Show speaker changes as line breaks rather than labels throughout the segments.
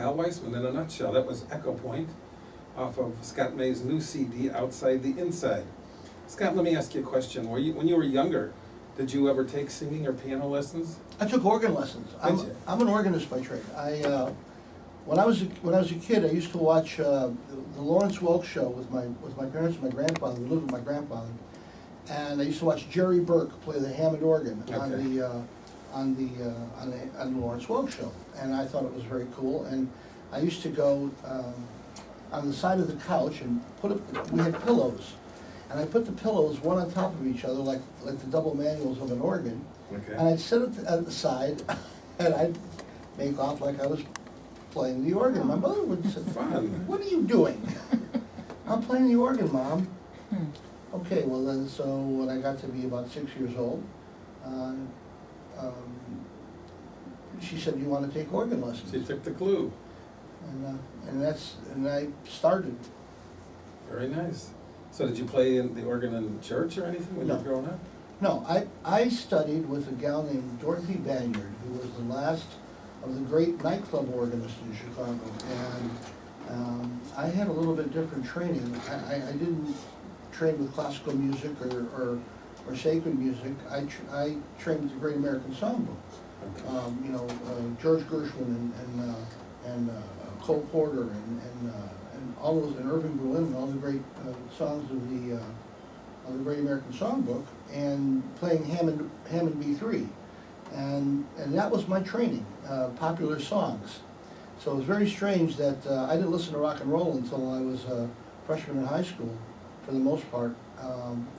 Al Weissman in a nutshell. That was Echo Point off of Scott May's newCD, Outside the Inside. Scott, let me ask you a question. When you were younger, did you ever take singing or piano lessons?
I took organ lessons.
Did you?
I'm an organist by trade. When I was a kid, I used to watch the Lawrence Welk show with my parents and my grandfather. We lived with my grandfather, and I used to watch Jerry Burke play the Hammond organ on the Lawrence Welk show, and I thought it was very cool. And I used to go on the side of the couch and we had pillows, and I put the pillows one on top of each other like the double manuals of an organ,
Okay.
and I'd sit at the side, and I'd make off like I was playing the organ. My mother would say,
Fun.
"What are you doing?" "I'm playing the organ, Mom." Okay, well then, so when I got to be about 6 years old, she said, "You want to take organ lessons?"
She took the clue.
And I started.
Very nice. So did you play in the organ in church or anything when you
No.
were growing up?
No, I studied with a gal named Dorothy Banyard, who was the last of the great nightclub organists in Chicago. And I had a little bit different training. I didn't train with classical music or sacred music. I trained with the Great American Songbook.
Okay.
George Gershwin and Cole Porter and all those, and Irving Berlin, and all the great songs of the Great American Songbook, and playing Hammond B3, and that was my training, popular songs. So it was very strange that I didn't listen to rock and roll until I was a freshman in high school, for the most part.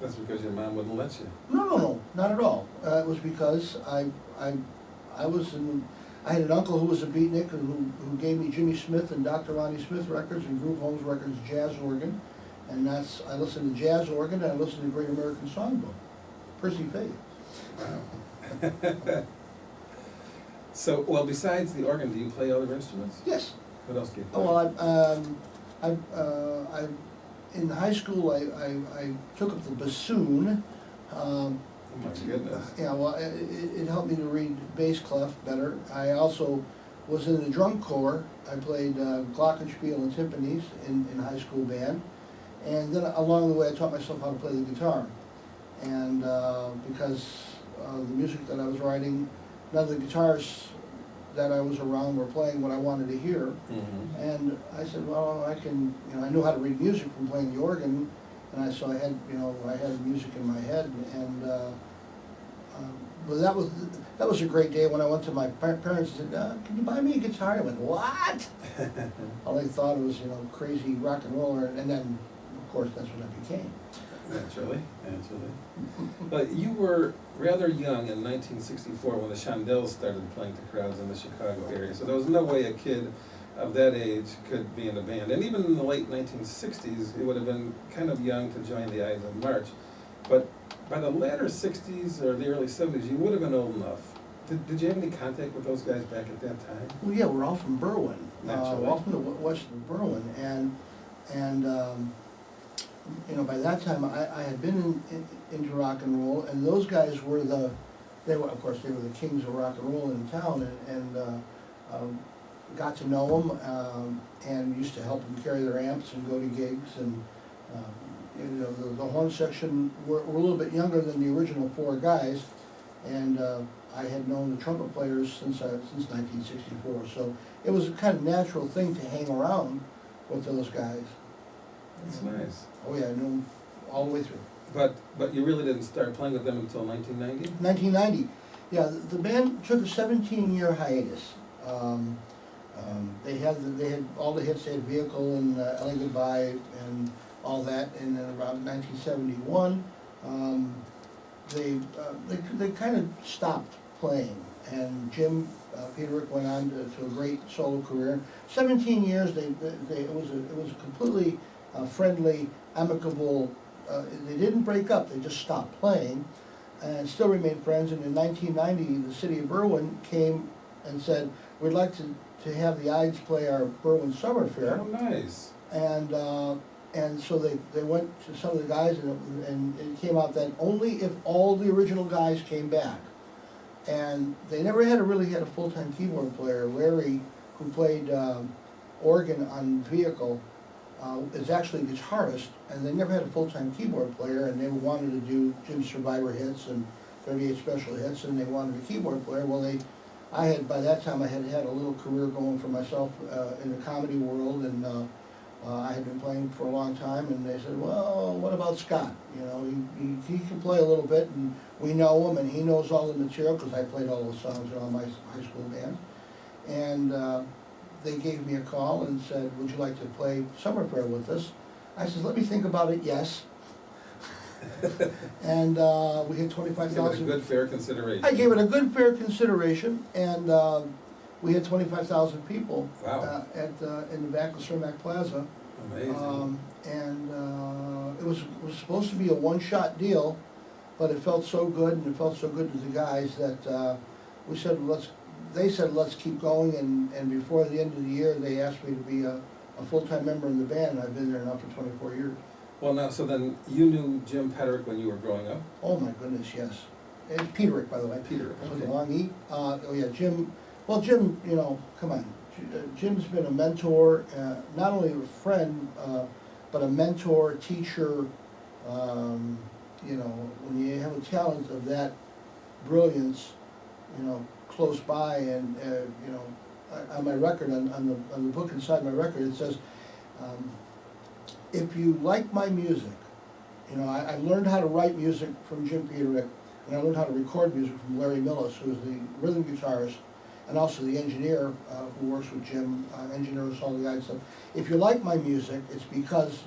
That's because your mom wouldn't let you.
No, not at all. It was because I had an uncle who was a beatnik who gave me Jimmy Smith and Dr. Ronnie Smith records and Groove Holmes records jazz organ, and I listened to jazz organ and I listened to Great American Songbook, Percy Faith.
Wow. So, well, besides the organ, do you play other instruments?
Yes.
What else do you play?
Oh, well, in high school I took up the bassoon.
Oh my goodness.
Yeah, well, it helped me to read bass clef better. I also was in the drum corps. I played glockenspiel and timpanis in high school band. And then along the way I taught myself how to play the guitar. And because the music that I was writing, none of the guitarists that I was around were playing what I wanted to hear.
Mm-hmm.
And I said, well, I knew how to read music from playing the organ. And so I had music in my head, and but that was a great day when I went to my parents and said, "Can you buy me a guitar?" I went, "What?" All they thought it was, crazy rock and roller, and then, of course, that's what I became.
Naturally. But you were rather young in 1964 when the Shondells started playing to crowds in the Chicago area, so there was no way a kid of that age could be in a band. And even in the late 1960s, it would have been kind of young to join the Ides of March. But by the latter 60s or the early 70s, you would have been old enough. Did you have any contact with those guys back at that time?
Well, yeah, we're all from Berwyn.
Naturally.
We're all from the west of Berwyn. And by that time, I had been into rock and roll, and those guys were they were the kings of rock and roll in town, and got to know them, and used to help them carry their amps and go to gigs, and the horn section were a little bit younger than the original four guys, and I had known the trumpet players since 1964, so it was a kind of natural thing to hang around with those guys.
That's nice.
Oh yeah, I knew them all the way through.
But you really didn't start playing with them until 1990?
1990, yeah. The band took a 17-year hiatus. They had all the hits. They had Vehicle and LA Goodbye and all that. And then around 1971, they kind of stopped playing. And Jim Peterick went on to a great solo career. 17 years. It was a completely friendly, amicable. They didn't break up. They just stopped playing, and still remained friends. And in 1990, the city of Berwyn came and said, "We'd like to have the Ides play our Berwyn Summer Fair."
Oh, nice.
And so they went to some of the guys, and it came out that only if all the original guys came back. And they never really had a full-time keyboard player. Larry who played organ on vehicle, is actually a guitarist, and they never had a full-time keyboard player, and they wanted to do Jim's Survivor hits and 38 special hits, and they wanted a keyboard player. Well, by that time, I had had a little career going for myself in the comedy world, and I had been playing for a long time, and they said, well, what about Scott? You know, he can play a little bit, and we know him, and he knows all the material, because I played all those songs in all my high school band. And they gave me a call and said, would you like to play Summer Prayer with us? I said, let me think about it, yes. And we had 25,000.
Give it a good, fair consideration.
I gave it a good, fair consideration, and we had 25,000 people.
Wow.
In the back of Cermak Plaza.
Amazing.
It was supposed to be a one-shot deal, but it felt so good, and it felt so good to the guys that we said, they said, let's keep going, and before the end of the year, they asked me to be a full-time member in the band, and I've been there now for 24 years.
Well, now, so then you knew Jim Peterick when you were growing up?
Oh, my goodness, yes. It's Peterick, by the way.
Peterick,
With
okay.
a long E. Oh, yeah, Jim, well, Jim, you know, come on. Jim's been a mentor, not only a friend, but a mentor, teacher. You know, when you have a talent of that brilliance, you know, close by, and you know, on my record, on the book inside my record, it says, if you like my music, you know, I learned how to write music from Jim Peterick, and I learned how to record music from Larry Millis, who is the rhythm guitarist, and also the engineer who works with Jim, engineers, all the guys. So if you like my music, it's because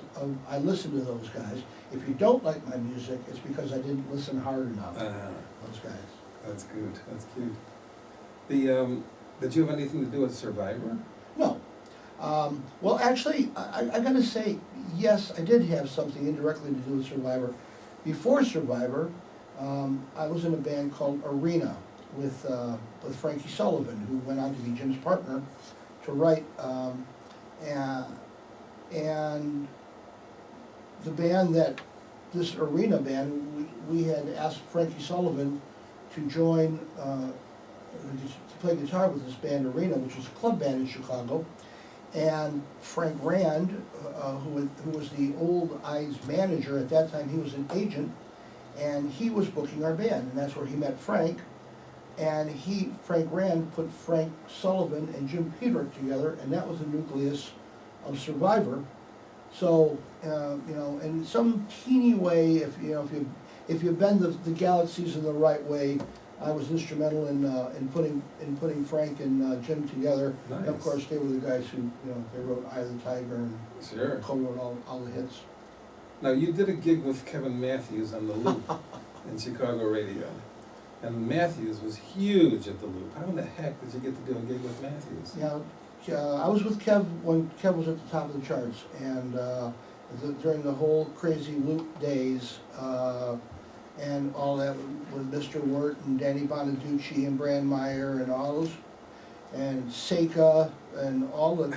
I listen to those guys. If you don't like my music, it's because I didn't listen hard enough. Those guys.
That's good. That's cute. Did you have anything to do with Survivor?
No. Well, actually, I gotta say, yes, I did have something indirectly to do with Survivor. Before Survivor, I was in a band called Arena with Frankie Sullivan, who went on to be Jim's partner, to write, and the band this Arena band, we had asked Frankie Sullivan to join, to play guitar with this band Arena, which was a club band in Chicago. And Frank Rand, who was the old Ides manager at that time, he was an agent, and he was booking our band, and that's where he met Frank. And Frank Rand put Frank Sullivan and Jim Peterick together, and that was the nucleus of Survivor. So, you know, in some teeny way, if you bend the galaxies in the right way, I was instrumental in putting Frank and Jim together.
Nice.
And of course, they were the guys who, you know, they wrote Eye of the Tiger and
Sure.
co-wrote all the hits.
Now, you did a gig with Kevin Matthews on the Loop in Chicago radio. And Matthews was huge at the Loop. How in the heck did you get to do a gig with Matthews?
Yeah, I was with Kev when Kev was at the top of the charts, and during the whole crazy Loop days, and all that with Mr. Wirt and Danny Bonaducci and Bran Meyer and all those, and Seika and all those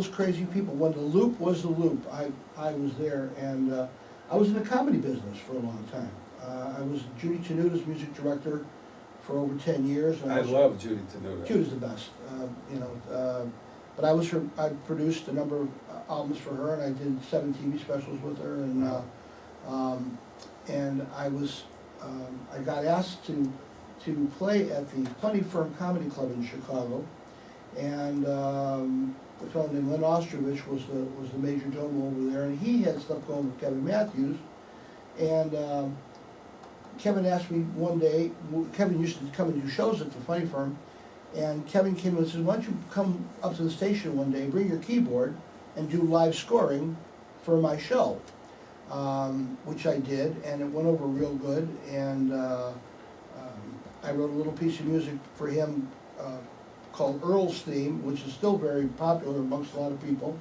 crazy people. When the Loop was the Loop, I was there, and I was in the comedy business for a long time. I was Judy Tenuta's music director for over 10 years.
I love Judy Tenuta.
Judy's the best, you know. But I produced a number of albums for her, and I did 7 TV specials with her, and I got asked to play at the Plenty Firm Comedy Club in Chicago, and a fellow named Len Ostrovich was the major domo over there, and he had stuff going with Kevin Matthews, and Kevin asked me one day. Kevin used to come and do shows at the Plenty Firm, and Kevin came and said, "Why don't you come up to the station one day, bring your keyboard, and do live scoring for my show?" Which I did, and it went over real good, and I wrote a little piece of music for him called Earl's Theme, which is still very popular amongst a lot of people,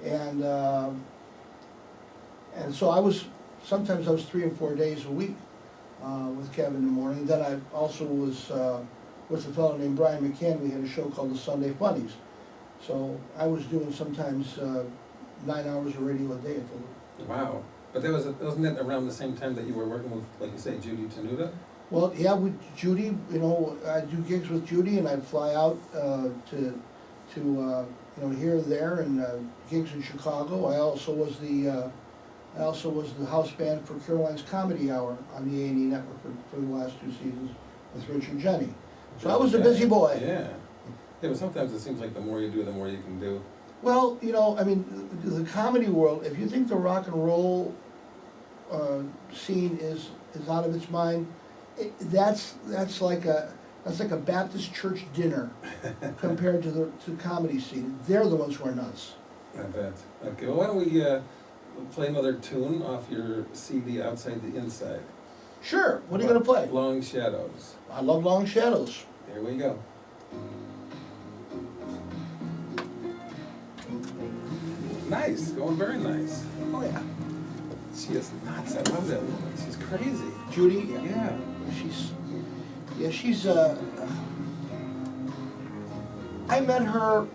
and so sometimes I was 3 and 4 days a week with Kevin in the morning. Then I also was with a fellow named Brian McCann. We had a show called the Sunday Funnies, so I was doing sometimes 9 hours of radio a day at the Loop.
Wow. But wasn't that around the same time that you were working with, like you say, Judy Tenuta?
Well, yeah, with Judy, you know, I do gigs with Judy, and I'd fly out to you know, here and there, and gigs in Chicago. I also was the house band for Caroline's Comedy Hour on the A&E network for the last 2 seasons with Richard Jenny. So I was a busy boy.
Yeah. Yeah, but sometimes it seems like the more you do, the more you can do.
Well, you know, I mean, the comedy world, if you think the rock and roll scene is out of its mind, that's like a Baptist church dinner compared to the comedy scene. They're the ones who are nuts.
I bet. Okay, well, why don't we play another tune off your CD, Outside the Inside?
Sure. What are you gonna play?
Long Shadows.
I love Long Shadows.
Here we go. Nice, going very nice.
Oh yeah.
She is nuts. I love that woman. She's crazy.
Judy.
Yeah.
She's I met her